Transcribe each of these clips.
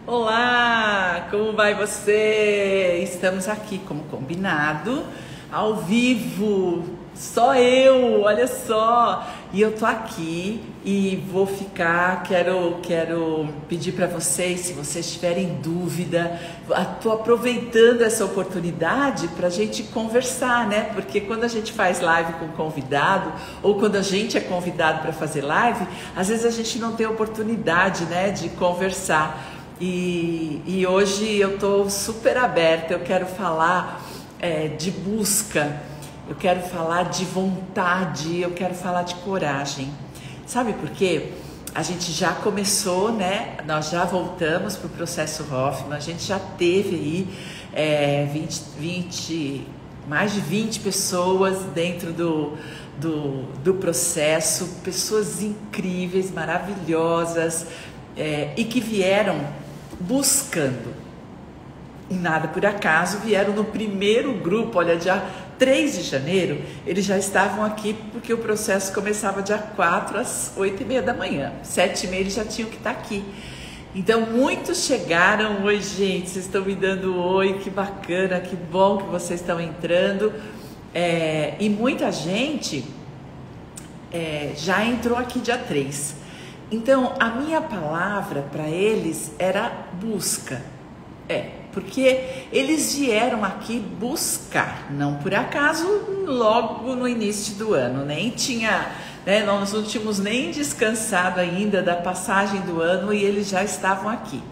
Olá, como vai você? Estamos aqui como combinado, ao vivo, só eu, olha só. E eu tô aqui e vou ficar, quero pedir para vocês, se vocês tiverem dúvida, tô aproveitando essa oportunidade para a gente conversar, né? Porque quando a gente faz live com convidado, ou quando a gente é convidado para fazer live, às vezes a gente não tem oportunidade, né, de conversar. E hoje eu estou super aberta, eu quero falar de busca, eu quero falar de vontade, eu quero falar de coragem. Sabe por quê? A gente já começou, né? Nós já voltamos para o processo Hoffman, a gente já teve aí mais de 20 pessoas dentro do processo, pessoas incríveis, maravilhosas, e que vieram buscando, e nada por acaso, vieram no primeiro grupo. Olha, dia 3 de janeiro, eles já estavam aqui porque o processo começava dia 4 às 8h30 da manhã, 7h30 eles já tinham que estar aqui. Então muitos chegaram. Oi gente, vocês estão me dando oi, que bacana, que bom que vocês estão entrando, e muita gente já entrou aqui dia 3. Então, a minha palavra para eles era busca. Porque eles vieram aqui buscar, não por acaso, logo no início do ano. Nem tinha, né, nós não tínhamos nem descansado ainda da passagem do ano e eles já estavam aqui.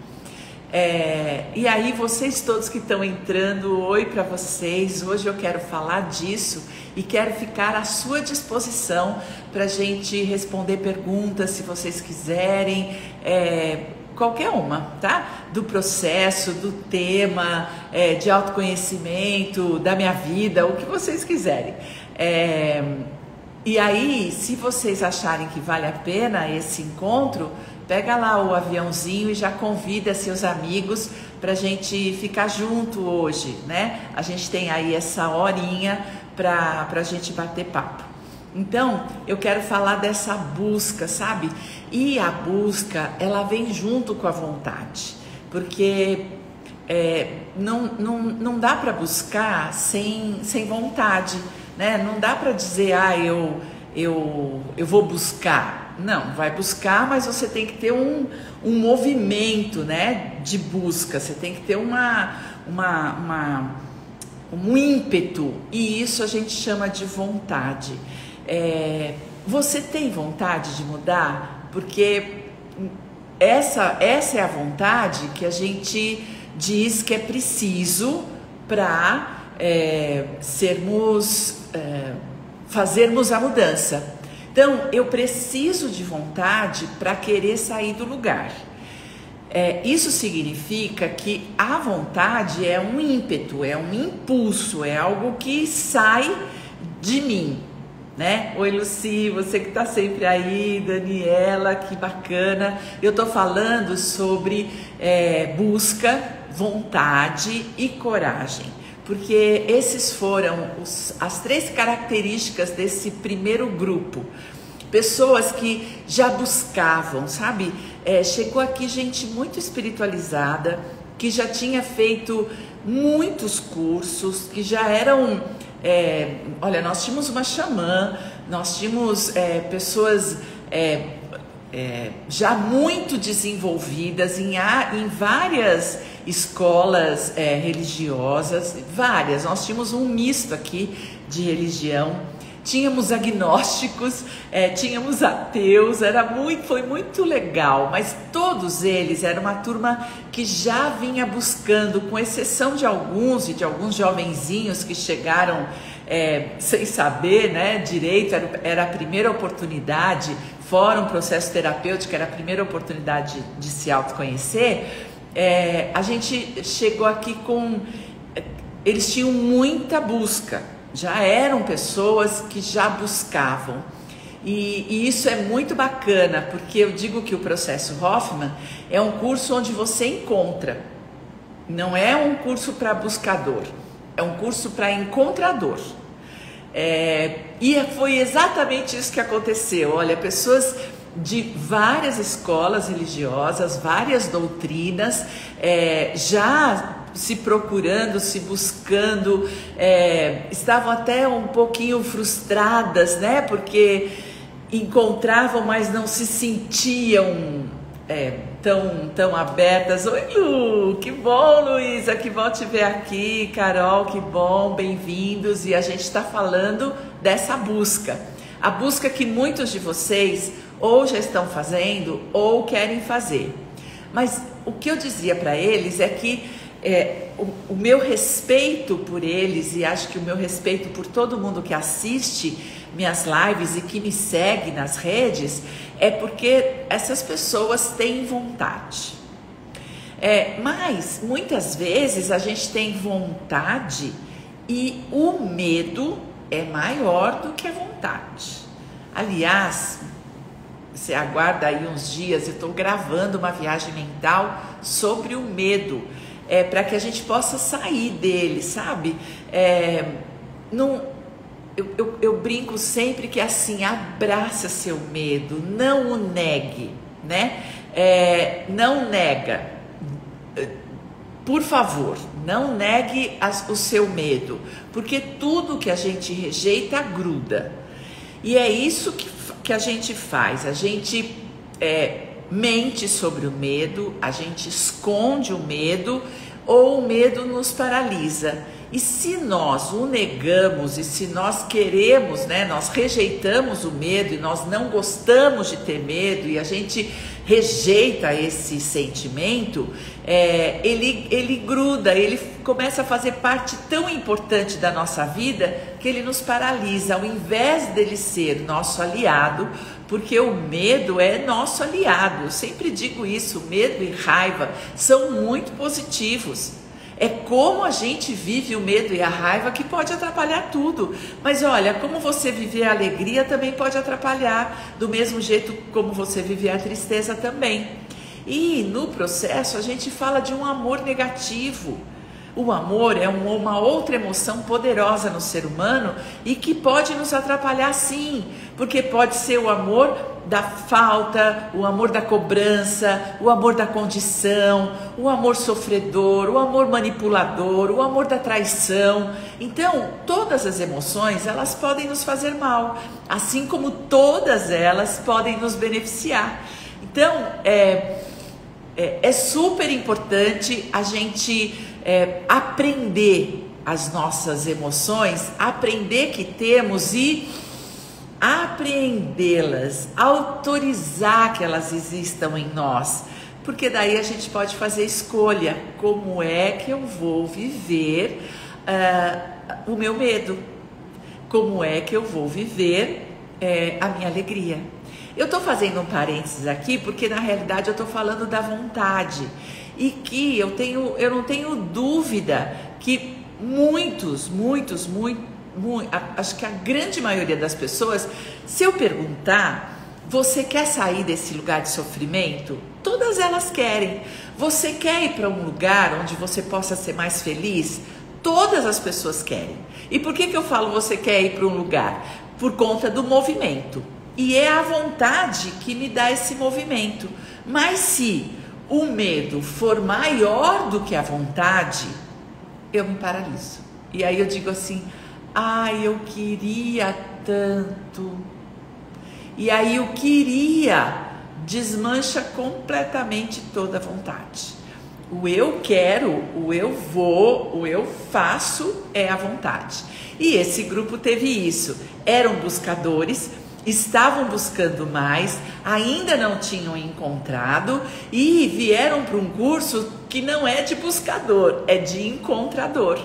E aí, vocês todos que estão entrando, oi para vocês. Hoje eu quero falar disso e quero ficar à sua disposição para a gente responder perguntas, se vocês quiserem, qualquer uma, tá? Do processo, do tema, de autoconhecimento, da minha vida, o que vocês quiserem. E aí, se vocês acharem que vale a pena esse encontro, pega lá o aviãozinho e já convida seus amigos para a gente ficar junto hoje, né? A gente tem aí essa horinha para a gente bater papo. Então, eu quero falar dessa busca, sabe? E a busca, ela vem junto com a vontade, porque não dá para buscar sem vontade, né? Não dá para dizer, eu vou buscar. Não, vai buscar, mas você tem que ter um movimento, né, de busca. Você tem que ter um ímpeto, e isso a gente chama de vontade. Você tem vontade de mudar? Porque essa é a vontade que a gente diz que é preciso para fazermos a mudança. Então, eu preciso de vontade para querer sair do lugar. Isso significa que a vontade é um ímpeto, é um impulso, é algo que sai de mim, né? Oi, Luci, você que está sempre aí, Daniela, que bacana. Eu estou falando sobre busca, vontade e coragem, porque esses foram as 3 características desse primeiro grupo. Pessoas que já buscavam, sabe? Chegou aqui gente muito espiritualizada, que já tinha feito muitos cursos, que já eram... olha, nós tínhamos uma xamã, nós tínhamos pessoas já muito desenvolvidas em várias escolas religiosas, várias. Nós tínhamos um misto aqui de religião, tínhamos agnósticos, tínhamos ateus, foi muito legal, mas todos eles eram uma turma que já vinha buscando, com exceção de alguns jovenzinhos que chegaram sem saber, né, direito, era a primeira oportunidade, fora um processo terapêutico, era a primeira oportunidade de se autoconhecer. A gente chegou aqui eles tinham muita busca, já eram pessoas que já buscavam, e isso é muito bacana, porque eu digo que o processo Hoffman é um curso onde você encontra, não é um curso para buscador, é um curso para encontrador. E foi exatamente isso que aconteceu. Olha, pessoas de várias escolas religiosas, várias doutrinas, já se procurando, se buscando, estavam até um pouquinho frustradas, né? Porque encontravam, mas não se sentiam tão abertas. Oi, Lu, que bom, Luísa, que bom te ver aqui. Carol, que bom, bem-vindos. E a gente está falando dessa busca, a busca que muitos de vocês ou já estão fazendo ou querem fazer. Mas o que eu dizia para eles é que o meu respeito por eles, e acho que o meu respeito por todo mundo que assiste minhas lives e que me segue nas redes, é porque essas pessoas têm vontade. Mas muitas vezes a gente tem vontade e o medo é maior do que a vontade. Aliás, você aguarda aí uns dias, eu estou gravando uma viagem mental sobre o medo, para que a gente possa sair dele, sabe? Eu brinco sempre que assim, abraça seu medo, não o negue, né? Não nega, por favor, não negue o seu medo, porque tudo que a gente rejeita gruda. E é isso que a gente faz, a gente mente sobre o medo, a gente esconde o medo, ou o medo nos paralisa. E se nós o negamos, e se nós queremos, né, nós rejeitamos o medo, e nós não gostamos de ter medo, e a gente rejeita esse sentimento, ele gruda, ele começa a fazer parte tão importante da nossa vida, que ele nos paralisa, ao invés dele ser nosso aliado, porque o medo é nosso aliado. Eu sempre digo isso, medo e raiva são muito positivos. É como a gente vive o medo e a raiva que pode atrapalhar tudo. Mas olha, como você viver a alegria também pode atrapalhar, do mesmo jeito como você viver a tristeza também. E no processo a gente fala de um amor negativo. O amor é uma outra emoção poderosa no ser humano e que pode nos atrapalhar sim, porque pode ser o amor da falta, o amor da cobrança, o amor da condição, o amor sofredor, o amor manipulador, o amor da traição. Então, todas as emoções, elas podem nos fazer mal, assim como todas elas podem nos beneficiar. Então, é super importante a gente aprender as nossas emoções, aprender que temos e apreendê-las, autorizar que elas existam em nós, porque daí a gente pode fazer escolha, como é que eu vou viver o meu medo, como é que eu vou viver a minha alegria. Eu estou fazendo um parênteses aqui, porque na realidade eu estou falando da vontade, e que eu não tenho dúvida que acho que a grande maioria das pessoas, se eu perguntar, você quer sair desse lugar de sofrimento? Todas elas querem. Você quer ir para um lugar onde você possa ser mais feliz? Todas as pessoas querem. E por que eu falo você quer ir para um lugar? Por conta do movimento. E é a vontade que me dá esse movimento. Mas se o medo for maior do que a vontade, eu me paraliso. E aí eu digo assim, eu queria tanto. E aí o queria desmancha completamente toda a vontade. O eu quero, o eu vou, o eu faço é a vontade. E esse grupo teve isso. Eram buscadores, estavam buscando mais, ainda não tinham encontrado e vieram para um curso que não é de buscador, é de encontrador.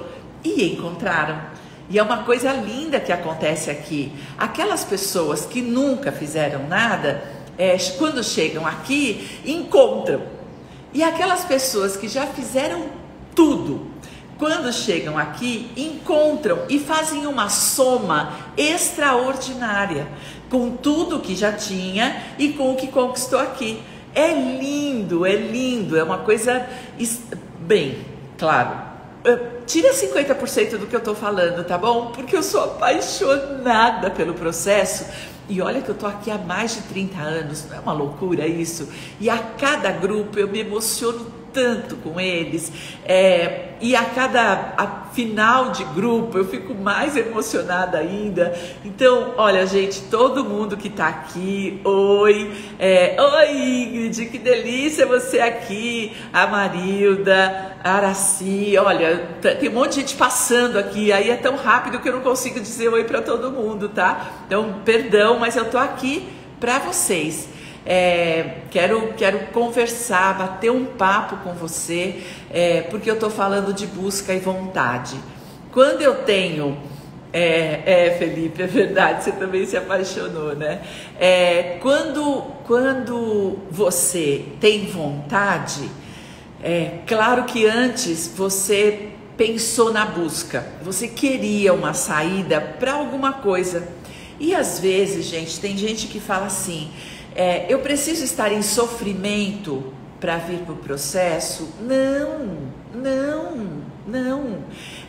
E encontraram. E é uma coisa linda que acontece aqui. Aquelas pessoas que nunca fizeram nada, quando chegam aqui, encontram. E aquelas pessoas que já fizeram tudo, quando chegam aqui, encontram e fazem uma soma extraordinária com tudo que já tinha e com o que conquistou aqui. É lindo, é uma coisa... Bem, claro, tira 50% do que eu tô falando, tá bom? Porque eu sou apaixonada pelo processo E olha que eu tô aqui há mais de 30 anos, não é uma loucura isso? E a cada grupo eu me emociono tanto com eles, e a final de grupo eu fico mais emocionada ainda. Então, olha, gente, todo mundo que tá aqui, oi Ingrid, que delícia você aqui, a Marilda, a Araci, olha, tem um monte de gente passando aqui, aí é tão rápido que eu não consigo dizer oi para todo mundo, tá? Então, perdão, mas eu tô aqui para vocês. Quero conversar, bater um papo com você, porque eu tô falando de busca e vontade. Quando eu tenho... Felipe, é verdade, você também se apaixonou, né? Quando você tem vontade, claro que antes você pensou na busca, você queria uma saída para alguma coisa. E às vezes, gente, tem gente que fala assim... eu preciso estar em sofrimento para vir para o processo? Não.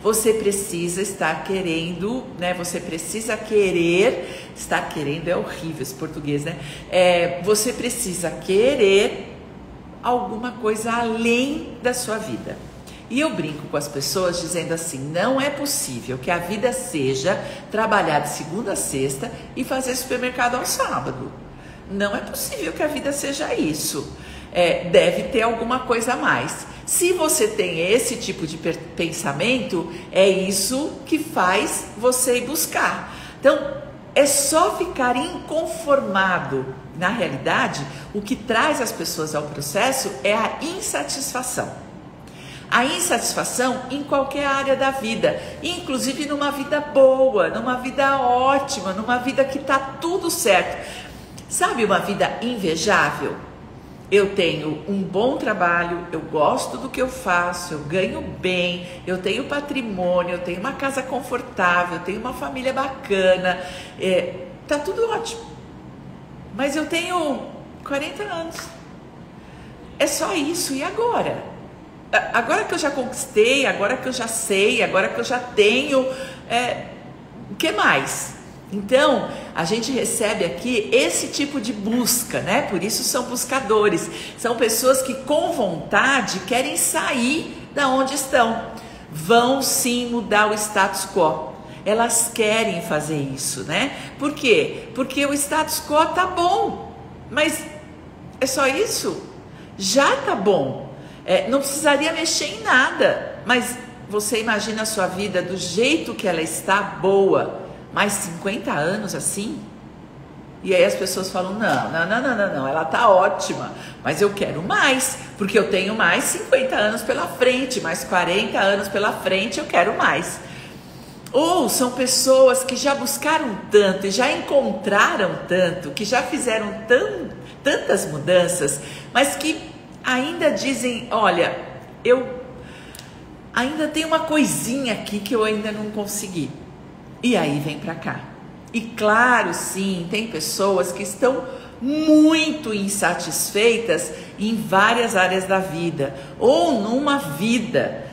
Você precisa estar querendo, né? Você precisa querer, estar querendo é horrível esse português, né? Você precisa querer alguma coisa além da sua vida. E eu brinco com as pessoas dizendo assim, não é possível que a vida seja trabalhar de segunda a sexta e fazer supermercado ao sábado. Não é possível que a vida seja isso. Deve ter alguma coisa a mais. Se você tem esse tipo de pensamento, é isso que faz você ir buscar. Então, é só ficar inconformado. Na realidade, o que traz as pessoas ao processo é a insatisfação. A insatisfação em qualquer área da vida, inclusive numa vida boa, numa vida ótima, numa vida que está tudo certo. Sabe uma vida invejável? Eu tenho um bom trabalho, eu gosto do que eu faço, eu ganho bem, eu tenho patrimônio, eu tenho uma casa confortável, eu tenho uma família bacana, tá tudo ótimo. Mas eu tenho 40 anos. É só isso, e agora? Agora que eu já conquistei, agora que eu já sei, agora que eu já tenho, o que mais? Então, a gente recebe aqui esse tipo de busca, né? Por isso são buscadores. São pessoas que com vontade querem sair da onde estão. Vão sim mudar o status quo. Elas querem fazer isso, né? Por quê? Porque o status quo tá bom. Mas é só isso? Já tá bom. Não precisaria mexer em nada. Mas você imagina a sua vida do jeito que ela está boa. Mais 50 anos assim? E aí as pessoas falam, não, ela tá ótima, mas eu quero mais, porque eu tenho mais 50 anos pela frente, mais 40 anos pela frente, eu quero mais. Ou são pessoas que já buscaram tanto e já encontraram tanto, que já fizeram tantas mudanças, mas que ainda dizem, olha, eu ainda tenho uma coisinha aqui que eu ainda não consegui. E aí vem para cá. E claro, sim, tem pessoas que estão muito insatisfeitas em várias áreas da vida, ou numa vida,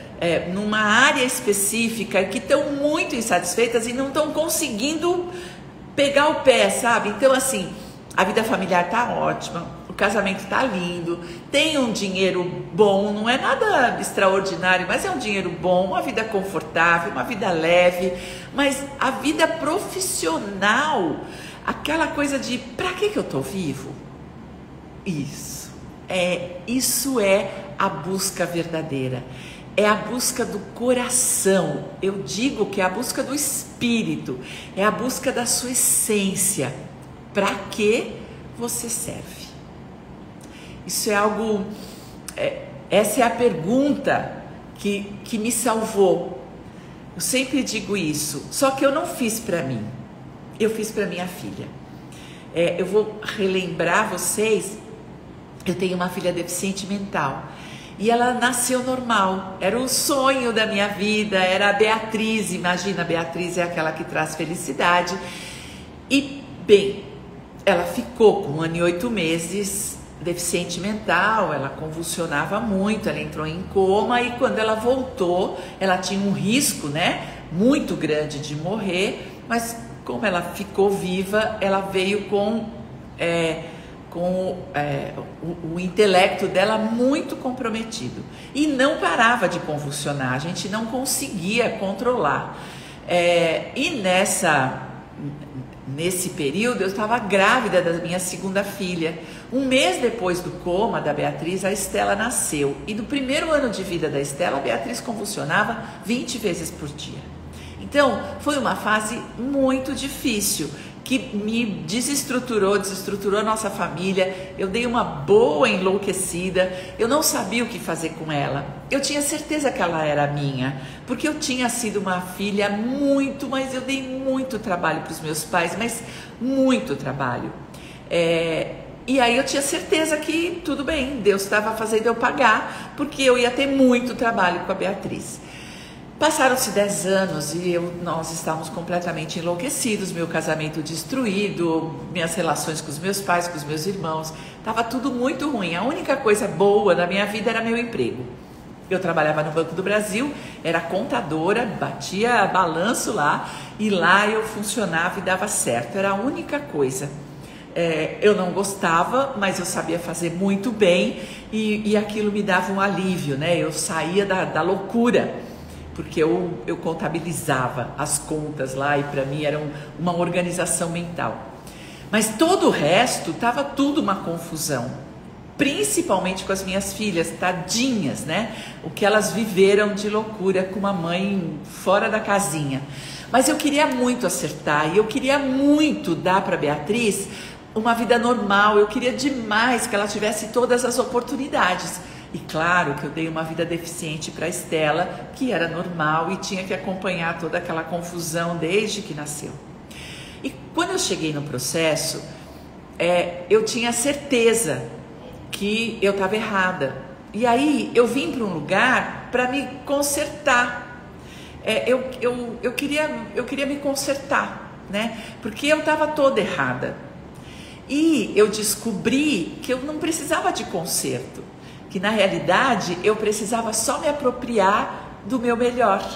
numa área específica, que estão muito insatisfeitas e não estão conseguindo pegar o pé, sabe? Então, assim, a vida familiar tá ótima, o casamento tá lindo, tem um dinheiro bom, não é nada extraordinário, mas é um dinheiro bom, uma vida confortável, uma vida leve, mas a vida profissional, aquela coisa de, pra que eu tô vivo? Isso é a busca verdadeira, é a busca do coração, eu digo que é a busca do espírito, é a busca da sua essência, pra que você serve? Isso é algo, essa é a pergunta que me salvou. Eu sempre digo isso, só que eu não fiz para mim, eu fiz para minha filha. Eu vou relembrar vocês, eu tenho uma filha deficiente mental e ela nasceu normal, era o sonho da minha vida, era a Beatriz, imagina, a Beatriz é aquela que traz felicidade. E bem, ela ficou com 1 ano e 8 meses, deficiente mental, ela convulsionava muito, ela entrou em coma e quando ela voltou, ela tinha um risco, né, muito grande de morrer, mas como ela ficou viva, ela veio com o intelecto dela muito comprometido e não parava de convulsionar, a gente não conseguia controlar. E nesse período eu estava grávida da minha segunda filha. Um mês depois do coma da Beatriz, a Estela nasceu. E no primeiro ano de vida da Estela, a Beatriz convulsionava 20 vezes por dia. Então, foi uma fase muito difícil, que me desestruturou a nossa família. Eu dei uma boa enlouquecida, eu não sabia o que fazer com ela. Eu tinha certeza que ela era minha, porque eu tinha sido uma filha mas eu dei muito trabalho para os meus pais, mas muito trabalho. E aí eu tinha certeza que tudo bem, Deus estava fazendo eu pagar, porque eu ia ter muito trabalho com a Beatriz. Passaram-se 10 anos e nós estávamos completamente enlouquecidos, meu casamento destruído, minhas relações com os meus pais, com os meus irmãos, estava tudo muito ruim. A única coisa boa na minha vida era meu emprego. Eu trabalhava no Banco do Brasil, era contadora, batia balanço lá, e lá eu funcionava e dava certo, era a única coisa. Eu não gostava, mas eu sabia fazer muito bem, e aquilo me dava um alívio, né? Eu saía da loucura, porque eu contabilizava as contas lá e para mim era uma organização mental. Mas todo o resto estava tudo uma confusão, principalmente com as minhas filhas, tadinhas, né? O que elas viveram de loucura com uma mãe fora da casinha. Mas eu queria muito acertar e eu queria muito dar para Beatriz uma vida normal, eu queria demais que ela tivesse todas as oportunidades. E claro que eu dei uma vida deficiente para a Estela, que era normal e tinha que acompanhar toda aquela confusão desde que nasceu. E quando eu cheguei no processo, eu tinha certeza que eu estava errada. E aí eu vim para um lugar para me consertar. Eu queria me consertar, né? Porque eu estava toda errada. E eu descobri que eu não precisava de conserto, que na realidade eu precisava só me apropriar do meu melhor.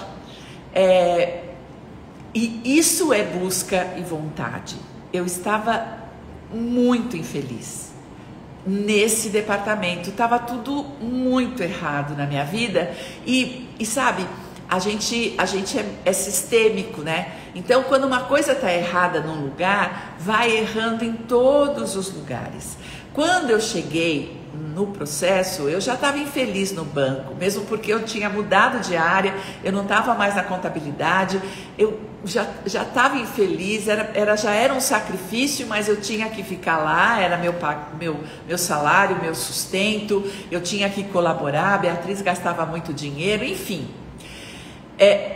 E isso é busca e vontade. Eu estava muito infeliz nesse departamento, estava tudo muito errado na minha vida e sabe, a gente é sistêmico, né? Então, quando uma coisa está errada num lugar, vai errando em todos os lugares. Quando eu cheguei no processo, eu já estava infeliz no banco, mesmo porque eu tinha mudado de área, eu não estava mais na contabilidade, eu já estava infeliz, já era um sacrifício, mas eu tinha que ficar lá, era meu salário, meu sustento, eu tinha que colaborar, a Beatriz gastava muito dinheiro, enfim.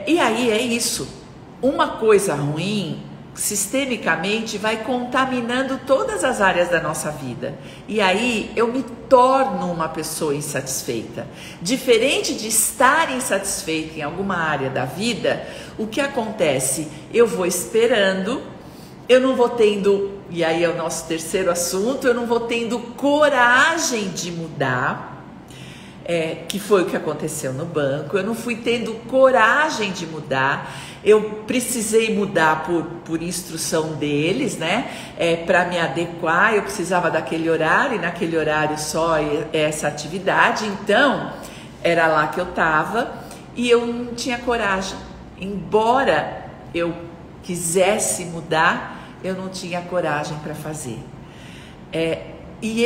E aí é isso, uma coisa ruim sistemicamente vai contaminando todas as áreas da nossa vida. E aí eu me torno uma pessoa insatisfeita. Diferente de estar insatisfeita em alguma área da vida, o que acontece? Eu vou esperando, eu não vou tendo, e aí é o nosso terceiro assunto, eu não vou tendo coragem de mudar. Que foi o que aconteceu no banco, eu não fui tendo coragem de mudar, eu precisei mudar por instrução deles, né? Para me adequar, eu precisava daquele horário, e naquele horário só essa atividade, então era lá que eu estava e eu não tinha coragem, embora eu quisesse mudar, eu não tinha coragem para fazer. E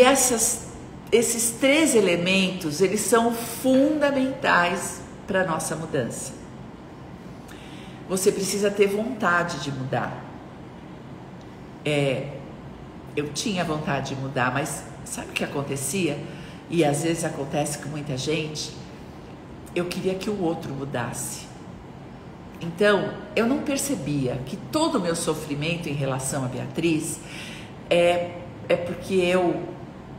esses 3 elementos, eles são fundamentais para a nossa mudança. Você precisa ter vontade de mudar. Eu tinha vontade de mudar, mas sabe o que acontecia? E às vezes acontece com muita gente, eu queria que o outro mudasse. Então, eu não percebia que todo o meu sofrimento em relação a Beatriz é porque eu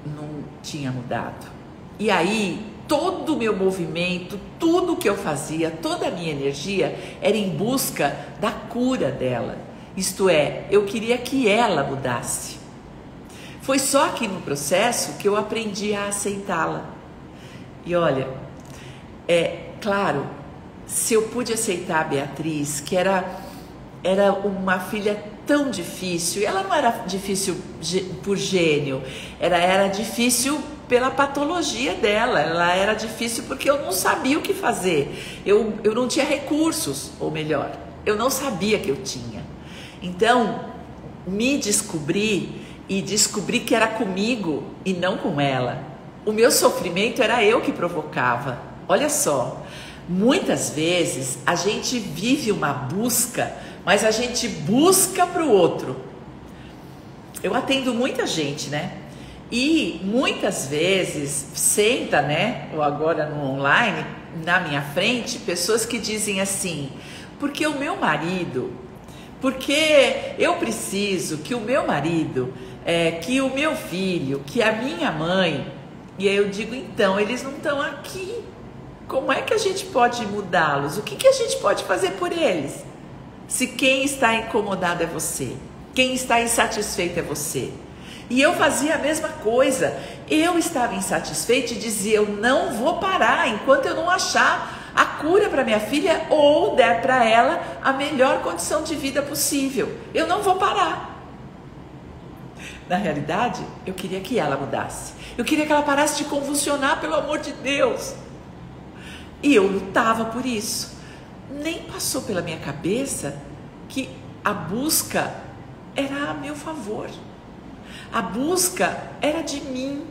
não tinha mudado. E aí, todo o meu movimento, tudo que eu fazia, toda a minha energia era em busca da cura dela. Isto é, eu queria que ela mudasse. Foi só aqui no processo que eu aprendi a aceitá-la. E olha, claro, se eu pude aceitar a Beatriz, que era uma filha tão difícil. E ela não era difícil por gênio, ela era difícil pela patologia dela, ela era difícil porque eu não sabia o que fazer, eu não tinha recursos, ou melhor, eu não sabia que eu tinha. Então, me descobri e descobri que era comigo e não com ela. O meu sofrimento era eu que provocava. Olha só, muitas vezes a gente vive uma busca, mas a gente busca para o outro. Eu atendo muita gente, né? E muitas vezes senta, né? Ou agora no online, na minha frente, pessoas que dizem assim: porque o meu marido, porque eu preciso que o meu marido, que o meu filho, que a minha mãe. E aí eu digo, então, eles não estão aqui. Como é que a gente pode mudá-los? O que a gente pode fazer por eles? Se quem está incomodado é você, quem está insatisfeito é você. E eu fazia a mesma coisa. Eu estava insatisfeita e dizia, eu não vou parar enquanto eu não achar a cura para minha filha ou der para ela a melhor condição de vida possível. Eu não vou parar. Na realidade, eu queria que ela mudasse. Eu queria que ela parasse de convulsionar, pelo amor de Deus. E eu lutava por isso. Nem passou pela minha cabeça que a busca era a meu favor. A busca era de mim.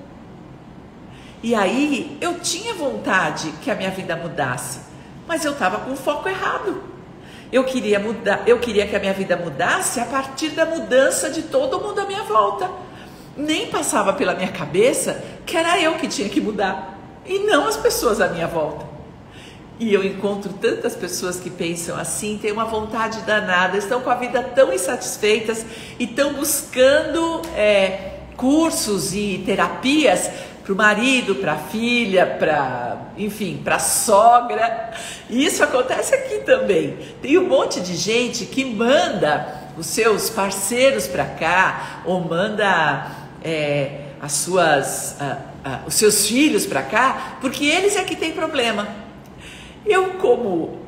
E aí eu tinha vontade que a minha vida mudasse, mas eu estava com o foco errado. Eu queria mudar, eu queria que a minha vida mudasse a partir da mudança de todo mundo à minha volta. Nem passava pela minha cabeça que era eu que tinha que mudar e não as pessoas à minha volta. E eu encontro tantas pessoas que pensam assim, têm uma vontade danada, estão com a vida tão insatisfeitas e estão buscando cursos e terapias para o marido, para a filha, para a sogra. E isso acontece aqui também. Tem um monte de gente que manda os seus parceiros para cá, ou manda os seus filhos para cá, porque eles é que têm problema. Eu, como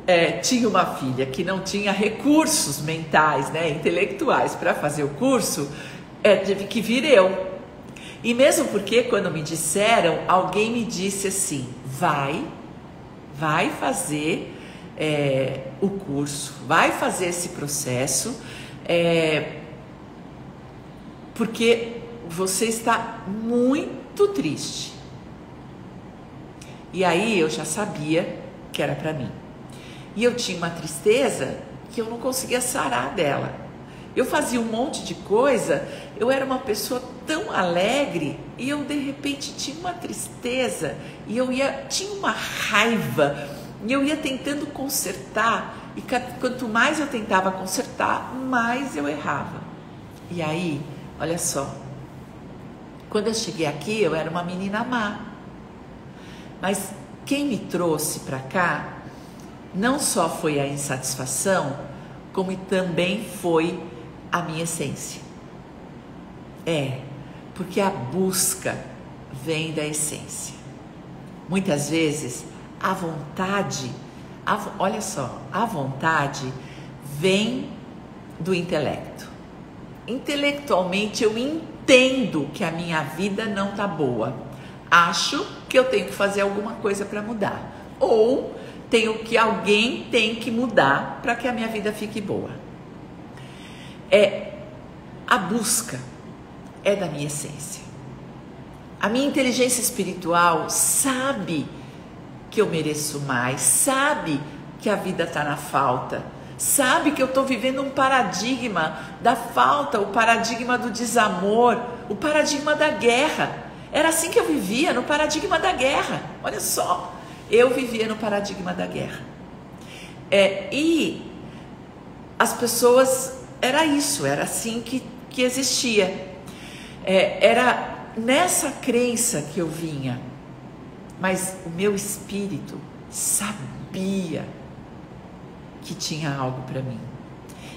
tinha uma filha que não tinha recursos mentais, né, intelectuais para fazer o curso, tive que vir eu. E mesmo porque quando me disseram, alguém me disse assim, vai fazer o curso, vai fazer esse processo, porque você está muito triste. E aí eu já sabia que era para mim. E eu tinha uma tristeza que eu não conseguia sarar dela. Eu fazia um monte de coisa, eu era uma pessoa tão alegre e eu de repente tinha uma tristeza e tinha uma raiva e eu ia tentando consertar e quanto mais eu tentava consertar, mais eu errava. E aí, olha só, quando eu cheguei aqui eu era uma menina má, mas quem me trouxe para cá não só foi a insatisfação, como também foi a minha essência. Porque a busca vem da essência. Muitas vezes a vontade, olha só, a vontade vem do intelecto. Intelectualmente eu entendo que a minha vida não está boa. Acho que eu tenho que fazer alguma coisa para mudar. Ou alguém tem que mudar para que a minha vida fique boa. A busca é da minha essência. A minha inteligência espiritual sabe que eu mereço mais, sabe que a vida está na falta, sabe que eu estou vivendo um paradigma da falta, o paradigma do desamor, o paradigma da guerra. Era assim que eu vivia, no paradigma da guerra. Olha só, eu vivia no paradigma da guerra. E as pessoas, era isso, era assim que existia. Era nessa crença que eu vinha, mas o meu espírito sabia que tinha algo para mim.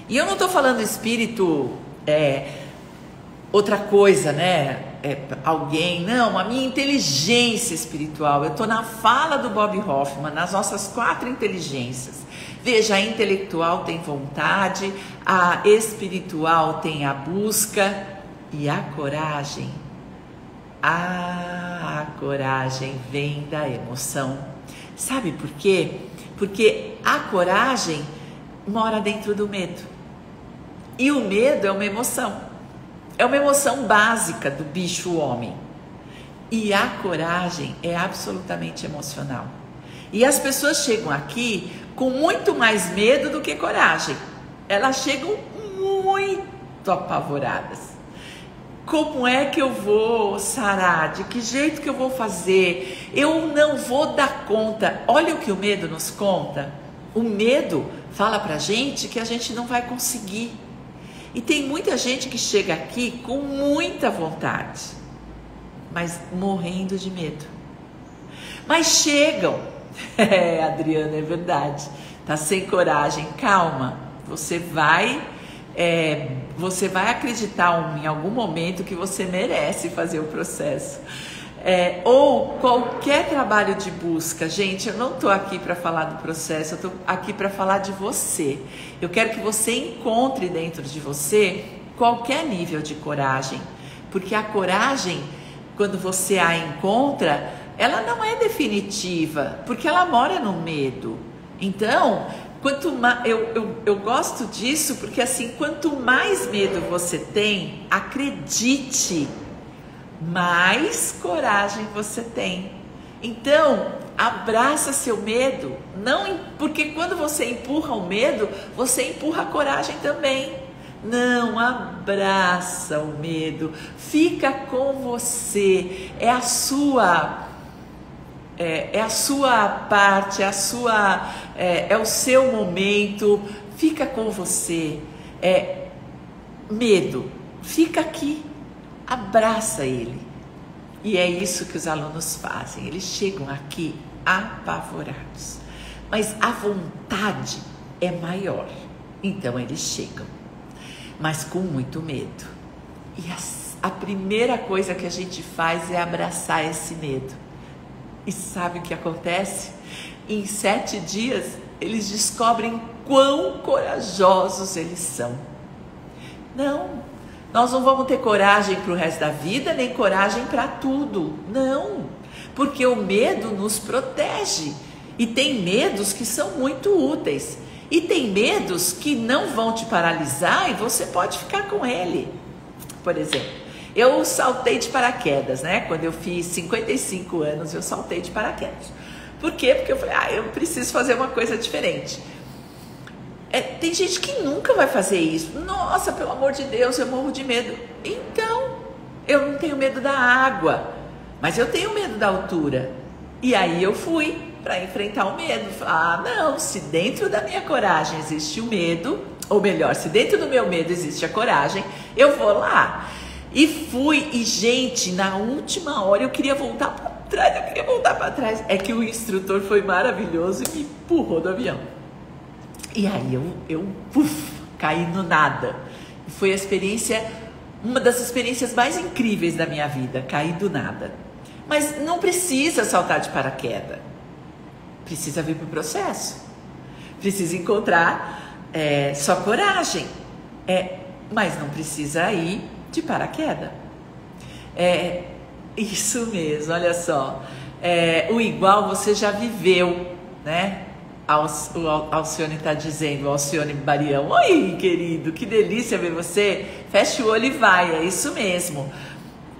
E eu não estou falando espírito outra coisa, né? alguém, não, a minha inteligência espiritual. Eu estou na fala do Bob Hoffman, nas nossas 4 inteligências. Veja, a intelectual tem vontade, a espiritual tem a busca e a coragem. A coragem vem da emoção. Sabe por quê? Porque a coragem mora dentro do medo. E o medo é uma emoção. É uma emoção básica do bicho homem. E a coragem é absolutamente emocional. E as pessoas chegam aqui com muito mais medo do que coragem. Elas chegam muito apavoradas. Como é que eu vou sarar? De que jeito que eu vou fazer? Eu não vou dar conta. Olha o que o medo nos conta. O medo fala pra gente que a gente não vai conseguir. E tem muita gente que chega aqui com muita vontade, mas morrendo de medo. Mas chegam. Adriana, é verdade. Tá sem coragem. Calma. Você vai acreditar em algum momento que você merece fazer o processo. Ou qualquer trabalho de busca. Gente, eu não estou aqui para falar do processo, eu estou aqui para falar de você. Eu quero que você encontre dentro de você qualquer nível de coragem, porque a coragem, quando você a encontra, ela não é definitiva, porque ela mora no medo. Então, eu gosto disso, porque assim, quanto mais medo você tem, acredite, mais coragem você tem. Então, abraça seu medo, porque quando você empurra o medo, você empurra a coragem também. Não, abraça o medo, fica com você, é a sua parte, é o seu momento, fica com você. Medo, fica aqui. Abraça ele. E é isso que os alunos fazem. Eles chegam aqui apavorados. Mas a vontade é maior. Então eles chegam. Mas com muito medo. E a primeira coisa que a gente faz é abraçar esse medo. E sabe o que acontece? Em 7 dias, eles descobrem quão corajosos eles são. Nós não vamos ter coragem para o resto da vida, nem coragem para tudo. Não, porque o medo nos protege. E tem medos que são muito úteis. E tem medos que não vão te paralisar e você pode ficar com ele. Por exemplo, eu saltei de paraquedas, né? Quando eu fiz 55 anos, eu saltei de paraquedas. Por quê? Porque eu falei, eu preciso fazer uma coisa diferente. Tem gente que nunca vai fazer isso. Nossa, pelo amor de Deus, eu morro de medo. Então, eu não tenho medo da água, mas eu tenho medo da altura. E aí eu fui para enfrentar o medo. Não, se dentro da minha coragem existe o medo, ou melhor, se dentro do meu medo existe a coragem, eu vou lá. E fui, e gente, na última hora eu queria voltar para trás, É que o instrutor foi maravilhoso e me empurrou do avião. E aí eu caí no nada. Foi uma das experiências mais incríveis da minha vida, cair do nada. Mas não precisa saltar de paraquedas. Precisa vir para o processo. Precisa encontrar sua coragem. Mas não precisa ir de paraquedas. Isso mesmo, olha só. O igual você já viveu, né? O Alcione está dizendo, o Alcione Barião, oi querido, que delícia ver você, fecha o olho e vai, é isso mesmo.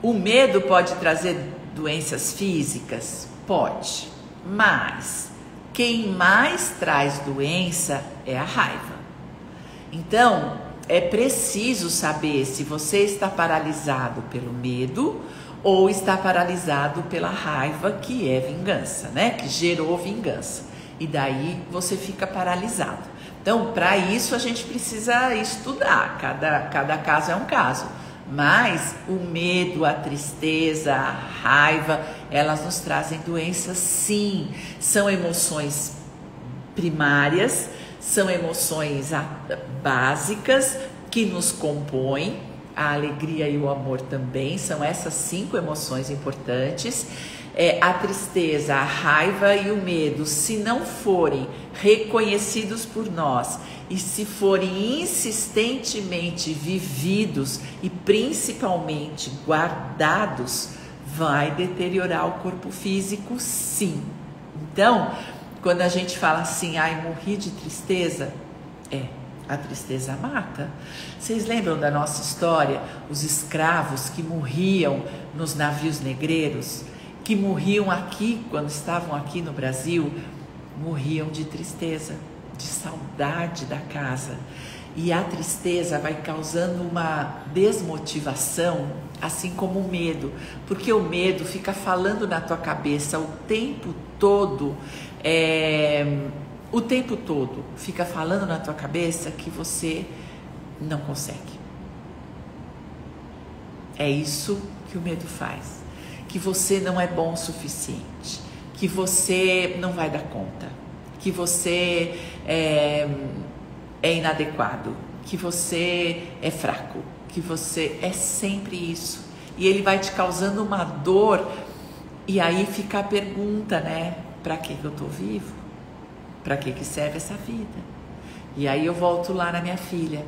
O medo pode trazer doenças físicas? Pode, mas quem mais traz doença é a raiva. Então, é preciso saber se você está paralisado pelo medo ou está paralisado pela raiva, que é vingança, né? Que gerou vingança. E daí você fica paralisado. Então, para isso a gente precisa estudar. Cada caso é um caso. Mas o medo, a tristeza, a raiva, elas nos trazem doenças, sim. São emoções primárias, são emoções básicas que nos compõem. a alegria e o amor também, são essas 5 emoções importantes. A tristeza, a raiva e o medo, se não forem reconhecidos por nós e se forem insistentemente vividos e principalmente guardados, vai deteriorar o corpo físico, sim. Então, quando a gente fala assim, ai, morri de tristeza, a tristeza mata. Vocês lembram da nossa história? Os escravos que morriam nos navios negreiros, que morriam aqui, quando estavam aqui no Brasil, morriam de tristeza, de saudade da casa. E a tristeza vai causando uma desmotivação, assim como o medo, porque o medo fica falando na tua cabeça o tempo todo, fica falando na tua cabeça que você não consegue. É isso que o medo faz. Que você não é bom o suficiente, que você não vai dar conta, que você é inadequado, que você é fraco, que você é sempre isso. E ele vai te causando uma dor, e aí fica a pergunta, né? Para que eu tô vivo? Para que serve essa vida? E aí eu volto lá na minha filha.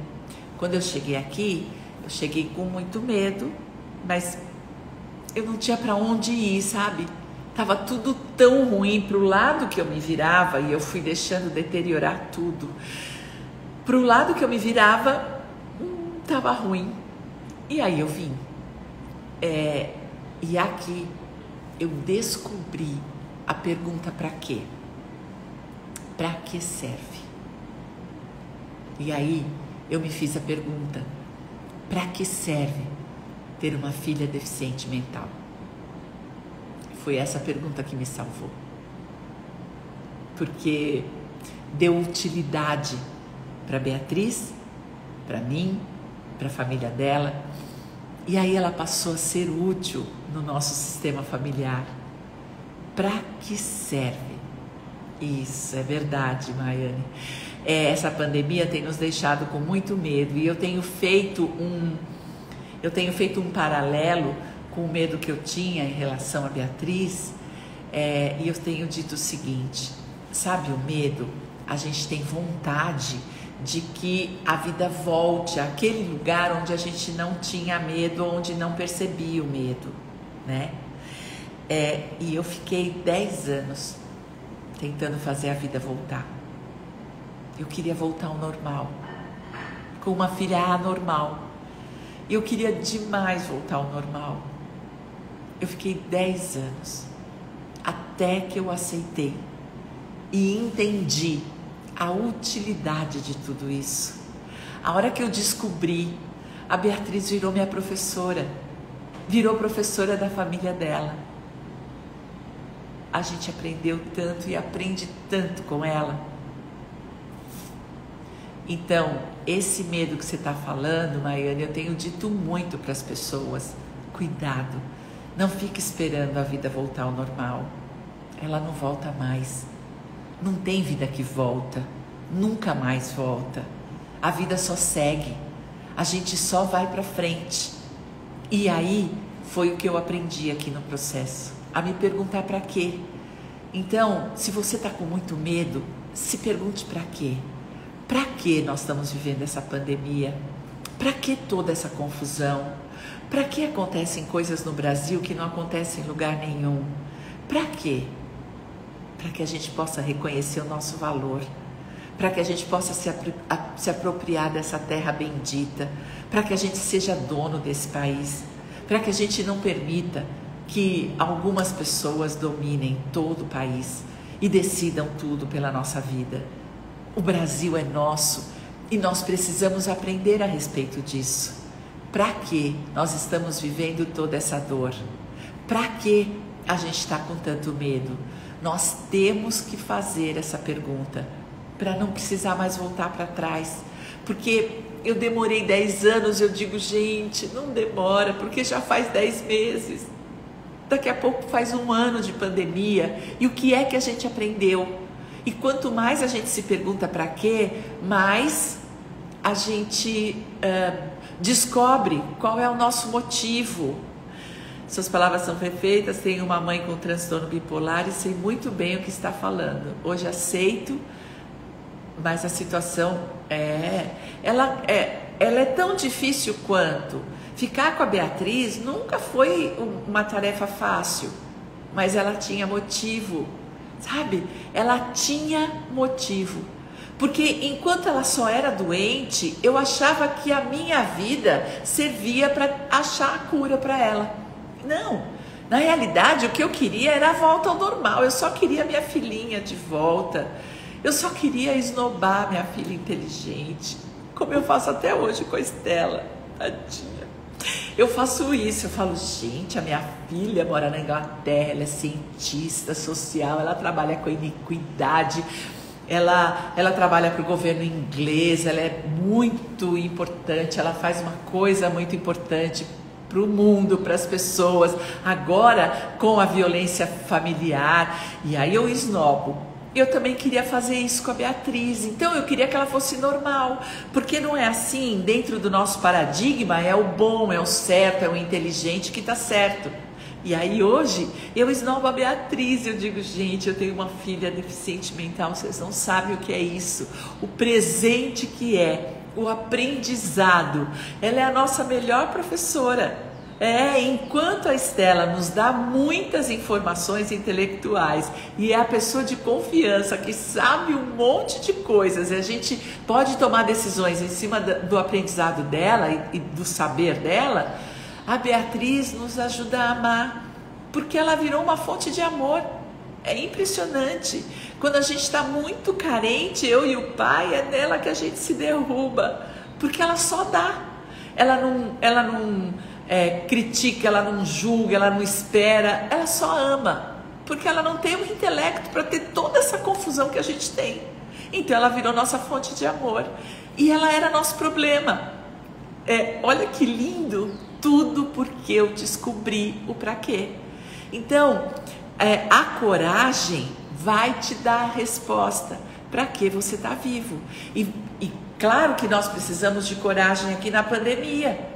Quando eu cheguei aqui, eu cheguei com muito medo, mas eu não tinha para onde ir, sabe? Tava tudo tão ruim pro lado que eu me virava, e eu fui deixando deteriorar tudo. Pro lado que eu me virava, tava ruim. E aí eu vim. E aqui eu descobri a pergunta para quê? Para que serve? E aí eu me fiz a pergunta: para que serve ter uma filha deficiente mental? Foi essa pergunta que me salvou. Porque deu utilidade para Beatriz, para mim, para a família dela. E aí ela passou a ser útil no nosso sistema familiar. Para que serve? Isso, é verdade, Maiane. Essa pandemia tem nos deixado com muito medo, e eu tenho feito um paralelo com o medo que eu tinha em relação a Beatriz, e eu tenho dito o seguinte: sabe, o medo, a gente tem vontade de que a vida volte àquele lugar onde a gente não tinha medo, onde não percebia o medo, né? E eu fiquei 10 anos tentando fazer a vida voltar. Eu queria voltar ao normal, com uma filha anormal. Eu queria demais voltar ao normal. Eu fiquei 10 anos, até que eu aceitei e entendi a utilidade de tudo isso. A hora que eu descobri, a Beatriz virou minha professora, virou professora da família dela. A gente aprendeu tanto e aprende tanto com ela. Então, esse medo que você está falando, Maiane, eu tenho dito muito para as pessoas: cuidado, não fique esperando a vida voltar ao normal. Ela não volta mais. Não tem vida que volta, nunca mais volta. A vida só segue, a gente só vai para frente. E aí foi o que eu aprendi aqui no processo, a me perguntar para quê. Então, se você está com muito medo, se pergunte para quê. Para que nós estamos vivendo essa pandemia? Para que toda essa confusão? Para que acontecem coisas no Brasil que não acontecem em lugar nenhum? Para quê? Para que a gente possa reconhecer o nosso valor, para que a gente possa se apropriar dessa terra bendita, para que a gente seja dono desse país, para que a gente não permita que algumas pessoas dominem todo o país e decidam tudo pela nossa vida. O Brasil é nosso e nós precisamos aprender a respeito disso. Para que nós estamos vivendo toda essa dor? Para que a gente está com tanto medo? Nós temos que fazer essa pergunta para não precisar mais voltar para trás. Porque eu demorei 10 anos, eu digo, gente, não demora, porque já faz 10 meses. Daqui a pouco faz 1 ano de pandemia. E o que é que a gente aprendeu? E quanto mais a gente se pergunta para quê, mais a gente Descobre qual é o nosso motivo. Suas palavras são perfeitas. Tenho uma mãe com transtorno bipolar e sei muito bem o que está falando. Hoje aceito, mas a situação ela é tão difícil quanto. Ficar com a Beatriz nunca foi uma tarefa fácil, mas ela tinha motivo, sabe? Ela tinha motivo. Porque enquanto ela só era doente, eu achava que a minha vida servia para achar a cura para ela. Não, na realidade o que eu queria era a volta ao normal. Eu só queria minha filhinha de volta. Eu só queria esnobar minha filha inteligente, como eu faço até hoje com a Estela, tadinha. Eu faço isso, eu falo, gente, a minha filha mora na Inglaterra, ela é cientista social, ela trabalha com iniquidade, ela trabalha para o governo inglês, ela é muito importante, ela faz uma coisa muito importante para o mundo, para as pessoas, agora com a violência familiar, e aí eu esnobo. Eu também queria fazer isso com a Beatriz, então eu queria que ela fosse normal, porque não é assim, dentro do nosso paradigma é o bom, é o certo, é o inteligente que está certo. E aí hoje eu esnobo a Beatriz, eu digo, gente, eu tenho uma filha deficiente mental, vocês não sabem o que é isso, o presente que é, o aprendizado, ela é a nossa melhor professora. Enquanto a Estela nos dá muitas informações intelectuais e é a pessoa de confiança que sabe um monte de coisas e a gente pode tomar decisões em cima do aprendizado dela e do saber dela, a Beatriz nos ajuda a amar, porque ela virou uma fonte de amor. É impressionante. Quando a gente está muito carente, eu e o pai, é nela que a gente se derruba, porque ela só dá. Ela não critica, ela não julga, ela não espera, ela só ama, porque ela não tem o intelecto para ter toda essa confusão que a gente tem. Então ela virou nossa fonte de amor e ela era nosso problema. Olha que lindo, tudo porque eu descobri o para quê. Então a coragem vai te dar a resposta para que você está vivo. E claro que nós precisamos de coragem aqui na pandemia,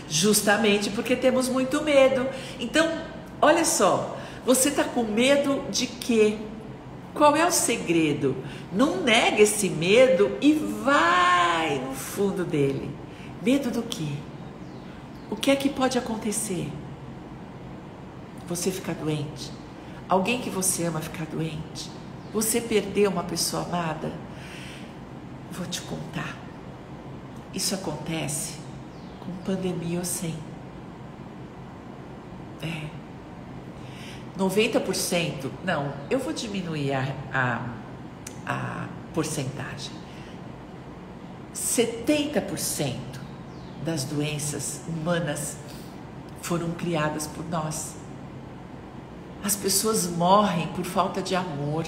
justamente porque temos muito medo. Então, olha só, você está com medo de quê? Qual é o segredo? Não nega esse medo e vai no fundo dele. Medo do quê? O que é que pode acontecer? Você ficar doente? Alguém que você ama ficar doente? Você perder uma pessoa amada? Vou te contar. Isso acontece com pandemia ou sem. 90%, não, eu vou diminuir a porcentagem. 70% das doenças humanas foram criadas por nós. As pessoas morrem por falta de amor.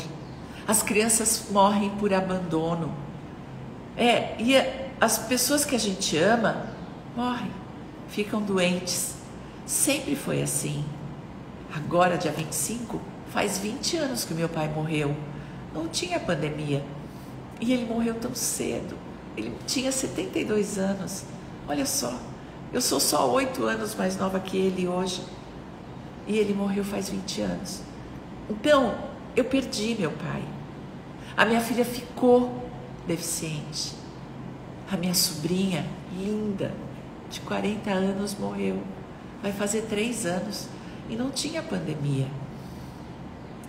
As crianças morrem por abandono. E as pessoas que a gente ama morrem, ficam doentes. Sempre foi assim. Agora, dia 25, faz 20 anos que meu pai morreu. Não tinha pandemia. E ele morreu tão cedo. Ele tinha 72 anos. Olha só, eu sou só 8 anos mais nova que ele hoje. E ele morreu faz 20 anos. Então, eu perdi meu pai. A minha filha ficou deficiente. A minha sobrinha, linda, de 40 anos, morreu. Vai fazer 3 anos e não tinha pandemia.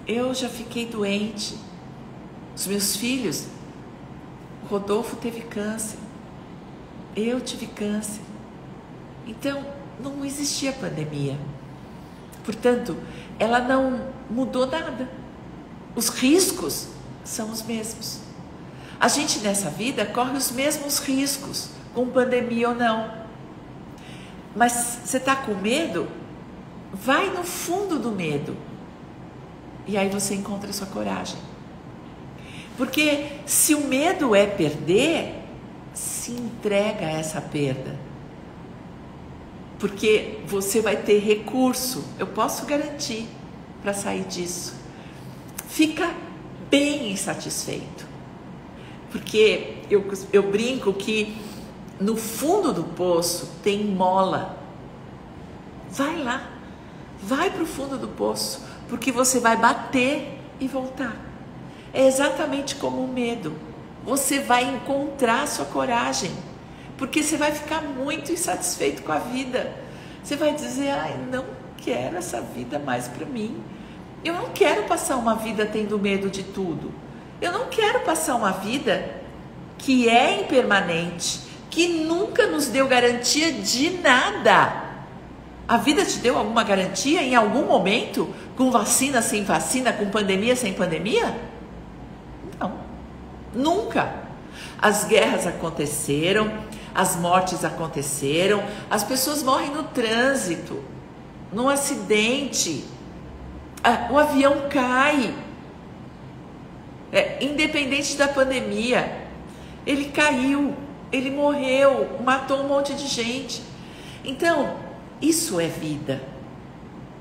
Eu já fiquei doente. Os meus filhos, o Rodolfo teve câncer. Eu tive câncer. Então, não existia pandemia. Portanto, ela não mudou nada. Os riscos são os mesmos. A gente nessa vida corre os mesmos riscos, com pandemia ou não. Mas você está com medo? Vai no fundo do medo. E aí você encontra a sua coragem. Porque se o medo é perder, se entrega a essa perda. Porque você vai ter recurso, eu posso garantir, para sair disso. Fica bem insatisfeito. Porque eu brinco que no fundo do poço tem mola. Vai lá, vai para o fundo do poço, porque você vai bater e voltar. É exatamente como o medo. Você vai encontrar sua coragem, porque você vai ficar muito insatisfeito com a vida. Você vai dizer, ai, não quero essa vida mais para mim. Eu não quero passar uma vida tendo medo de tudo. Eu não quero passar uma vida que é impermanente, que nunca nos deu garantia de nada. A vida te deu alguma garantia em algum momento? Com vacina, sem vacina, com pandemia, sem pandemia? Não, nunca. As guerras aconteceram, as mortes aconteceram, as pessoas morrem no trânsito, num acidente, o avião cai. Independente da pandemia, ele caiu, ele morreu, matou um monte de gente. Então, isso é vida.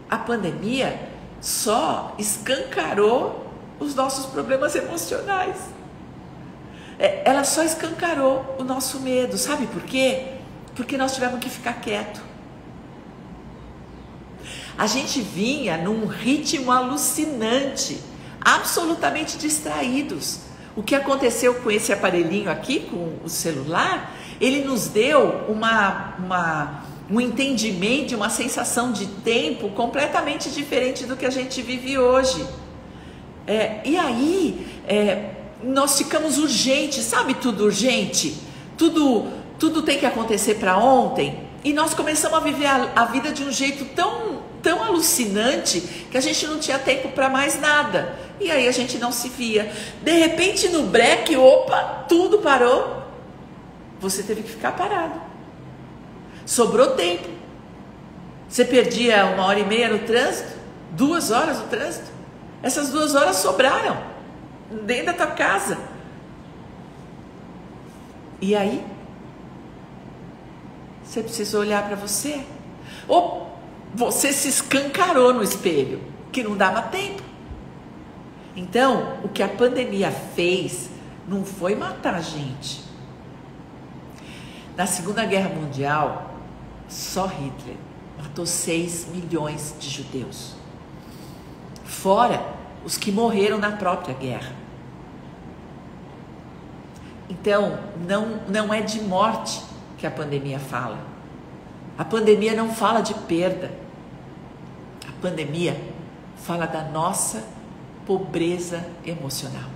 A pandemia só escancarou os nossos problemas emocionais. Ela só escancarou o nosso medo. Sabe por quê? Porque nós tivemos que ficar quieto. A gente vinha num ritmo alucinante, absolutamente distraídos. O que aconteceu com esse aparelhinho aqui, com o celular, ele nos deu um entendimento, uma sensação de tempo completamente diferente do que a gente vive hoje. E aí, nós ficamos urgentes, sabe tudo urgente? Tudo tem que acontecer para ontem. E nós começamos a viver a vida de um jeito tão alucinante que a gente não tinha tempo para mais nada. E aí a gente não se via. De repente no break, opa, tudo parou. Você teve que ficar parado. Sobrou tempo. Você perdia 1h30 no trânsito, 2 horas no trânsito. Essas 2 horas sobraram dentro da tua casa. E aí? Você precisa olhar para você. Ou você se escancarou no espelho, que não dava tempo. Então, o que a pandemia fez não foi matar a gente. Na Segunda Guerra Mundial, só Hitler matou 6 milhões de judeus. Fora os que morreram na própria guerra. Então, não é de morte que a pandemia fala. A pandemia não fala de perda. A pandemia fala da nossa pobreza emocional.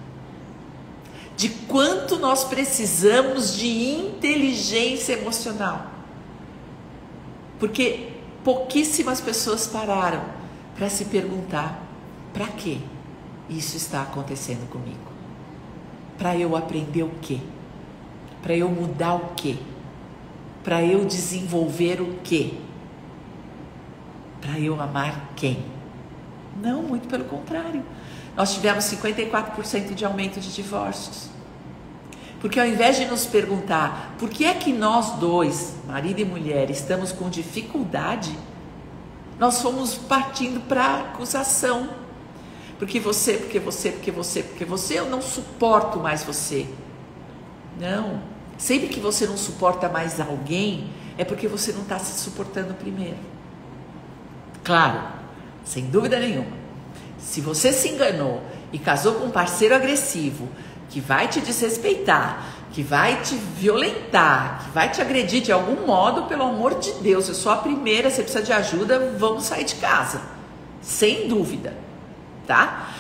De quanto nós precisamos de inteligência emocional. Porque pouquíssimas pessoas pararam para se perguntar: para que isso está acontecendo comigo? Para eu aprender o quê? Para eu mudar o quê? Para eu desenvolver o quê? Para eu amar quem? Não, muito pelo contrário. Nós tivemos 54% de aumento de divórcios. Porque ao invés de nos perguntar por que é que nós dois, marido e mulher, estamos com dificuldade, nós fomos partindo para acusação. Porque você, eu não suporto mais você. Não. Sempre que você não suporta mais alguém, é porque você não está se suportando primeiro. Claro, sem dúvida nenhuma. Se você se enganou e casou com um parceiro agressivo, que vai te desrespeitar, que vai te violentar, que vai te agredir de algum modo, pelo amor de Deus, eu sou a primeira, você precisa de ajuda, vamos sair de casa. Sem dúvida, tá?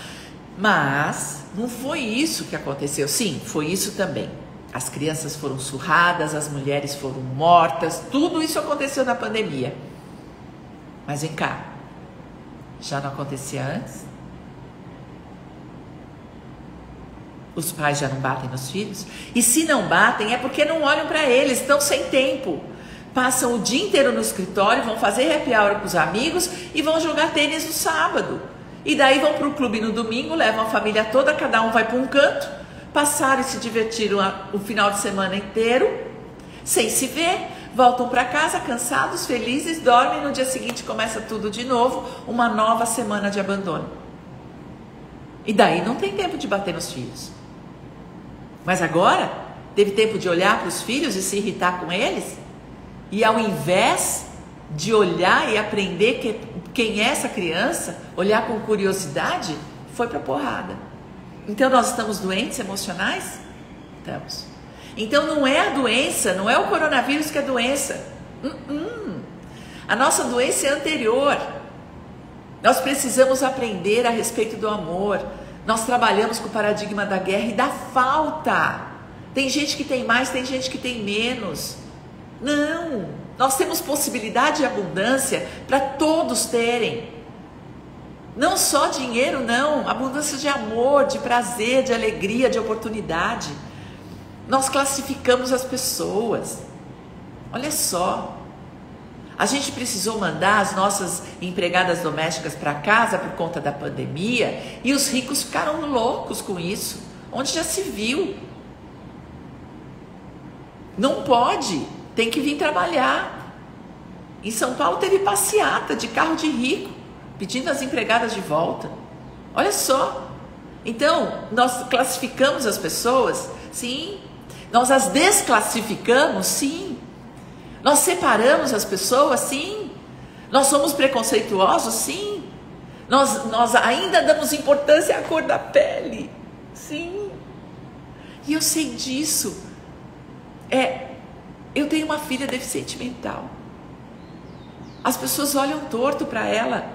Mas não foi isso que aconteceu. Sim, foi isso também. As crianças foram surradas, as mulheres foram mortas, tudo isso aconteceu na pandemia. Mas vem cá, já não acontecia antes? Os pais já não batem nos filhos? E se não batem, é porque não olham para eles, estão sem tempo. Passam o dia inteiro no escritório, vão fazer happy hour com os amigos e vão jogar tênis no sábado. E daí vão para o clube no domingo, levam a família toda, cada um vai para um canto, passaram e se divertiram o final de semana inteiro, sem se ver, voltam para casa cansados, felizes, dormem, no dia seguinte começa tudo de novo, uma nova semana de abandono. E daí não tem tempo de bater nos filhos. Mas agora Teve tempo de olhar para os filhos e se irritar com eles? E ao invés de olhar e aprender quem é essa criança, olhar com curiosidade, foi para porrada. Então nós estamos doentes emocionais? Estamos. Então não é a doença, não é o coronavírus que é doença. A nossa doença é anterior. Nós precisamos aprender a respeito do amor. Nós trabalhamos com o paradigma da guerra e da falta. Tem gente que tem mais, tem gente que tem menos. Não, nós temos possibilidade de abundância para todos terem. Não só dinheiro, não. Abundância de amor, de prazer, de alegria, de oportunidade. Nós classificamos as pessoas. Olha só. A gente precisou mandar as nossas empregadas domésticas para casa por conta da pandemia e os ricos ficaram loucos com isso. Onde já se viu? Não pode, tem que vir trabalhar. Em São Paulo teve passeata de carro de rico, pedindo as empregadas de volta. Olha só. Então, nós classificamos as pessoas? Sim. Nós as desclassificamos? Sim. Nós separamos as pessoas? Sim. Nós somos preconceituosos? Sim. Nós ainda damos importância à cor da pele? Sim. E eu sei disso. Eu tenho uma filha deficiente mental. As pessoas olham torto para ela.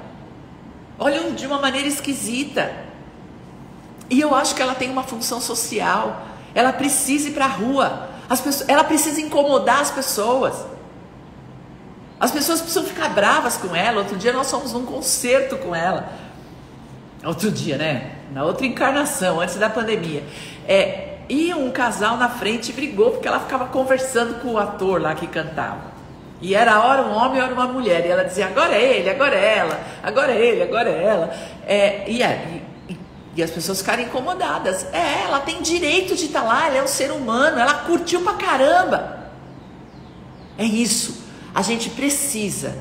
Olham de uma maneira esquisita. E eu acho que ela tem uma função social. Ela precisa ir para a rua. Ela precisa incomodar as pessoas. As pessoas precisam ficar bravas com ela. Outro dia nós fomos num concerto com ela. Outro dia, né? Na outra encarnação, antes da pandemia. E um casal na frente brigou porque ela ficava conversando com o ator lá que cantava. E era hora um homem, hora uma mulher. E ela dizia, agora é ele, agora é ela. Agora é ele, agora é ela. E as pessoas ficaram incomodadas. Ela tem direito de estar lá, ela é um ser humano. Ela curtiu pra caramba. É isso. A gente precisa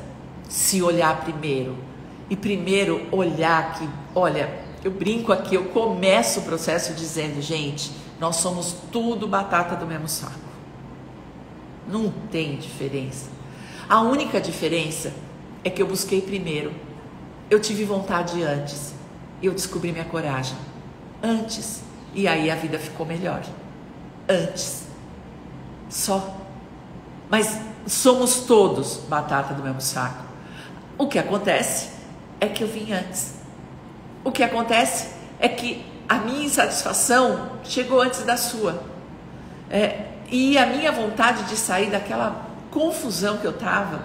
se olhar primeiro. E primeiro olhar que, olha, eu brinco aqui, eu começo o processo dizendo, gente, nós somos tudo batata do mesmo saco. Não tem diferença. A única diferença é que eu busquei primeiro. Eu tive vontade antes. E eu descobri minha coragem. Antes. E aí a vida ficou melhor. Antes. Só. Mas somos todos batata do mesmo saco. O que acontece é que eu vim antes. O que acontece é que a minha insatisfação chegou antes da sua. E a minha vontade de sair daquela confusão que eu estava.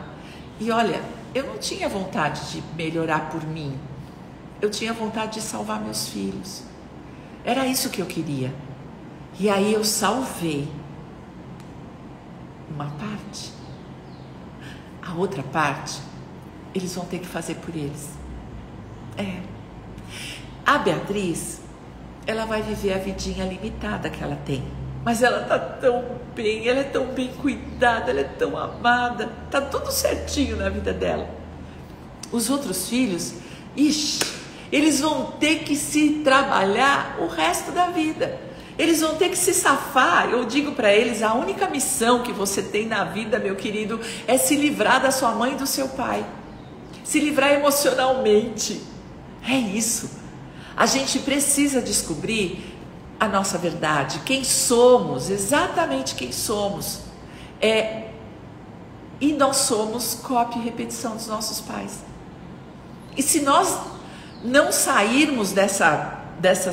E olha, eu não tinha vontade de melhorar por mim. Eu tinha vontade de salvar meus filhos. Era isso que eu queria. E aí eu salvei uma parte. A outra parte, eles vão ter que fazer por eles. A Beatriz, ela vai viver a vidinha limitada que ela tem. Mas ela tá tão bem, ela é tão bem cuidada, ela é tão amada. Tá tudo certinho na vida dela. Os outros filhos, eles vão ter que se trabalhar o resto da vida. Eles vão ter que se safar. Eu digo para eles, a única missão que você tem na vida, meu querido, é se livrar da sua mãe e do seu pai. Se livrar emocionalmente. É isso. A gente precisa descobrir a nossa verdade, quem somos, exatamente quem somos. E nós somos cópia e repetição dos nossos pais. E se nós não sairmos dessa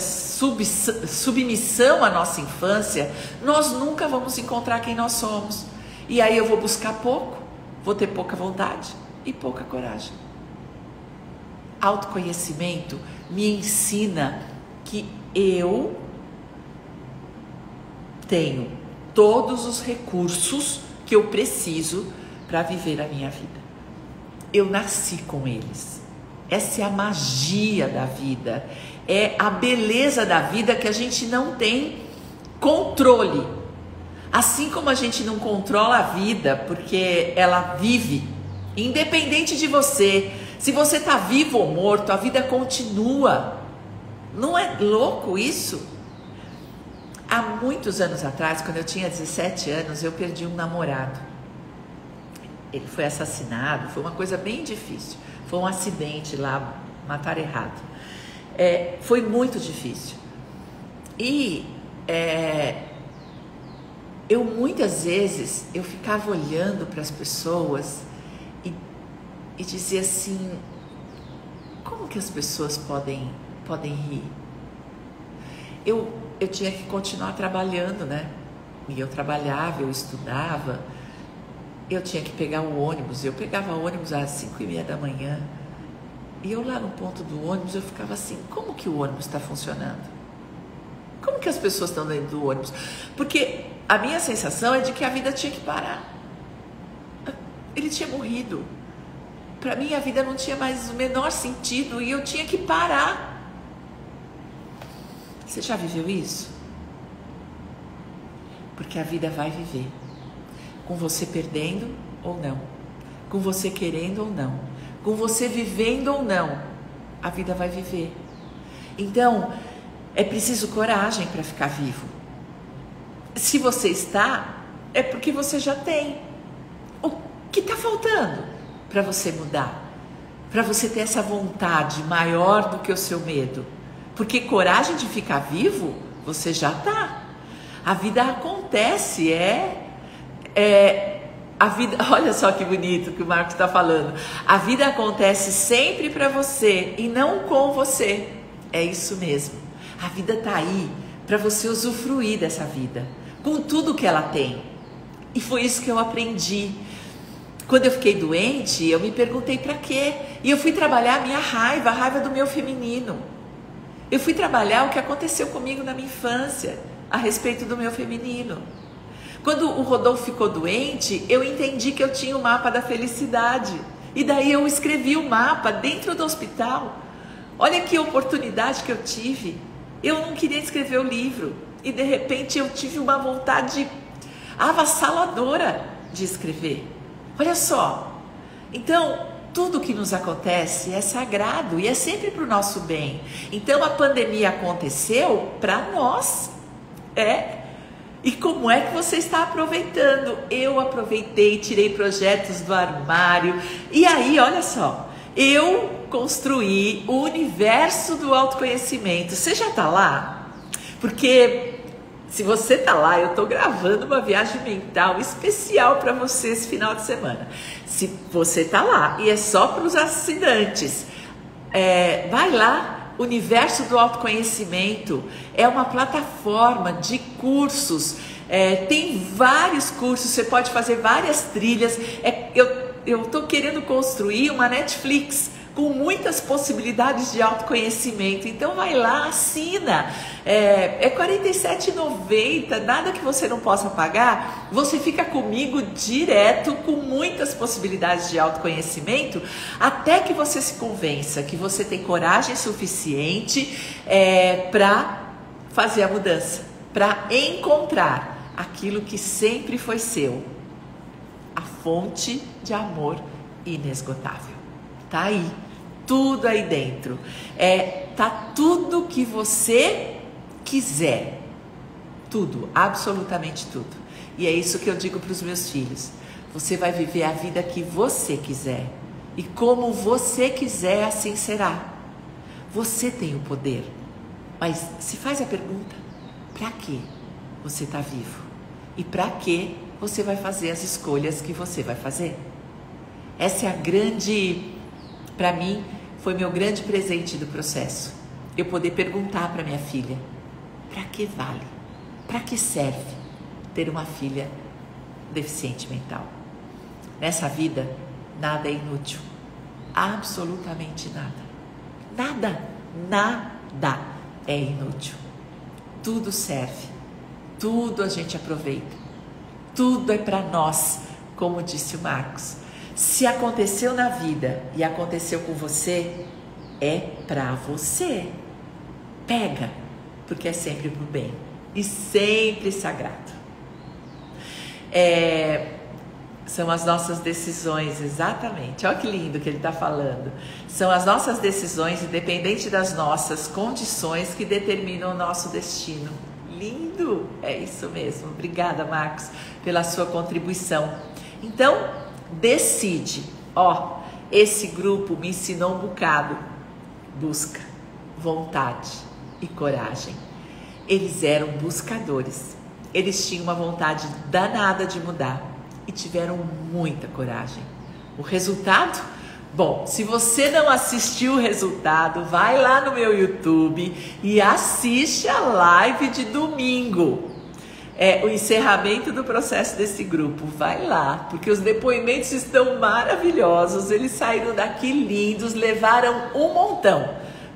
submissão à nossa infância, nós nunca vamos encontrar quem nós somos. E aí eu vou buscar pouco, vou ter pouca vontade e pouca coragem. Autoconhecimento me ensina que eu tenho todos os recursos que eu preciso para viver a minha vida. Eu nasci com eles. Essa é a magia da vida. É a beleza da vida que a gente não tem controle. Assim como a gente não controla a vida, porque ela vive, independente de você. Se você está vivo ou morto, a vida continua. Não é louco isso? Há muitos anos atrás, quando eu tinha 17 anos, eu perdi um namorado. Ele foi assassinado, foi uma coisa bem difícil. Foi um acidente lá, mataram errado. Foi muito difícil. E eu muitas vezes, eu ficava olhando para as pessoas e dizia assim, como que as pessoas podem rir? Eu tinha que continuar trabalhando, né? E eu trabalhava, eu estudava, eu tinha que pegar o ônibus, eu pegava o ônibus às 5h30 da manhã, e eu lá no ponto do ônibus, eu ficava assim, como que o ônibus está funcionando? Como que as pessoas estão dentro do ônibus? Porque a minha sensação é de que a vida tinha que parar. Ele tinha morrido. Para mim a vida não tinha mais o menor sentido e eu tinha que parar. Você já viveu isso? Porque a vida vai viver. Com você perdendo ou não. Com você querendo ou não. Com você vivendo ou não. A vida vai viver. Então, é preciso coragem para ficar vivo. Se você está, é porque você já tem. O que está faltando para você mudar? Para você ter essa vontade maior do que o seu medo? Porque coragem de ficar vivo, você já está. A vida acontece, a vida, olha só que bonito que o Marcos está falando. A vida acontece sempre para você e não com você. É isso mesmo. A vida está aí para você usufruir dessa vida, com tudo que ela tem. E foi isso que eu aprendi. Quando eu fiquei doente, eu me perguntei para quê? E eu fui trabalhar a minha raiva, a raiva do meu feminino. Eu fui trabalhar o que aconteceu comigo na minha infância, a respeito do meu feminino. Quando o Rodolfo ficou doente, eu entendi que eu tinha o mapa da felicidade. E daí eu escrevi o mapa dentro do hospital. Olha que oportunidade que eu tive. Eu não queria escrever o livro. E de repente eu tive uma vontade avassaladora de escrever. Olha só. Então, tudo que nos acontece é sagrado e é sempre para o nosso bem. Então, a pandemia aconteceu para nós. E como é que você está aproveitando? Eu aproveitei, tirei projetos do armário. E aí, olha só, eu construí o universo do autoconhecimento. Você já está lá? Porque se você está lá, eu estou gravando uma viagem mental especial para você esse final de semana. Se você está lá e é só para os assinantes, vai lá. Universo do Autoconhecimento é uma plataforma de cursos, tem vários cursos, você pode fazer várias trilhas. Eu estou querendo construir uma Netflix com muitas possibilidades de autoconhecimento, então vai lá, assina, é R$ 47,90, nada que você não possa pagar, você fica comigo direto com muitas possibilidades de autoconhecimento, até que você se convença que você tem coragem suficiente para fazer a mudança, para encontrar aquilo que sempre foi seu, a fonte de amor inesgotável. Tá aí, tudo aí dentro. Tá tudo que você quiser. Tudo, absolutamente tudo. E é isso que eu digo para os meus filhos. Você vai viver a vida que você quiser. E como você quiser, assim será. Você tem o poder. Mas se faz a pergunta, para que você está vivo? E para que você vai fazer as escolhas que você vai fazer? Essa é a grande... Para mim, foi meu grande presente do processo. Eu poder perguntar para minha filha, para que vale? Para que serve ter uma filha deficiente mental? Nessa vida, nada é inútil. Absolutamente nada. Nada é inútil. Tudo serve. Tudo a gente aproveita. Tudo é para nós, como disse o Marcos. Se aconteceu na vida e aconteceu com você, é para você. Pega, porque é sempre pro bem e sempre sagrado. São as nossas decisões, exatamente. Olha que lindo que ele está falando. São as nossas decisões, independente das nossas condições, que determinam o nosso destino. Lindo! É isso mesmo. Obrigada, Marcos, pela sua contribuição. Então, decide. Ó, esse grupo me ensinou um bocado. Busca, vontade e coragem. Eles eram buscadores. Eles tinham uma vontade danada de mudar e tiveram muita coragem. O resultado? Bom, se você não assistiu o resultado, vai lá no meu YouTube e assiste a live de domingo. O encerramento do processo desse grupo. Vai lá, porque os depoimentos estão maravilhosos. Eles saíram daqui lindos, levaram um montão,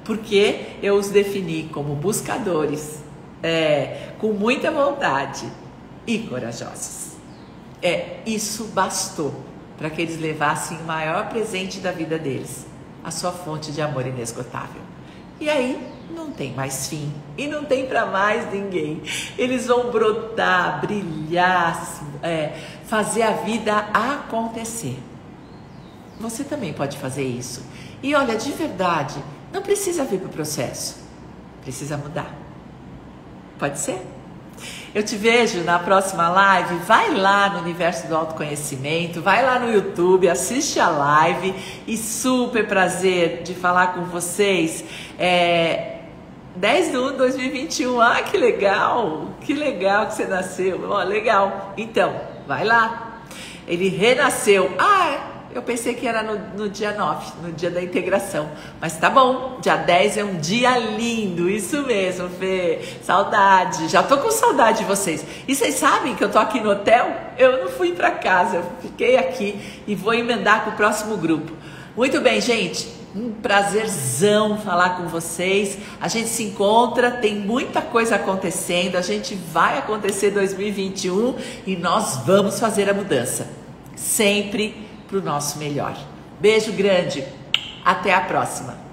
porque eu os defini como buscadores, com muita vontade e corajosos. Isso bastou para que eles levassem o maior presente da vida deles, a sua fonte de amor inesgotável. E aí não tem mais fim e não tem para mais ninguém. Eles vão brotar, brilhar, fazer a vida acontecer. Você também pode fazer isso. E olha, de verdade, não precisa vir para o processo, precisa mudar. Pode ser? Eu te vejo na próxima live. Vai lá no Universo do Autoconhecimento, vai lá no YouTube, assiste a live. E super prazer de falar com vocês. 10/1/2021. Ah, que legal que você nasceu. Ó, legal. Então, vai lá. Ele renasceu. Eu pensei que era no dia 9, no dia da integração. Mas tá bom, dia 10 é um dia lindo, isso mesmo, Fê. Saudade, já tô com saudade de vocês. E vocês sabem que eu tô aqui no hotel? Eu não fui pra casa, eu fiquei aqui e vou emendar com o próximo grupo. Muito bem, gente, um prazerzão falar com vocês. A gente se encontra, tem muita coisa acontecendo, a gente vai acontecer 2021 e nós vamos fazer a mudança. Sempre para o nosso melhor. Beijo grande, até a próxima.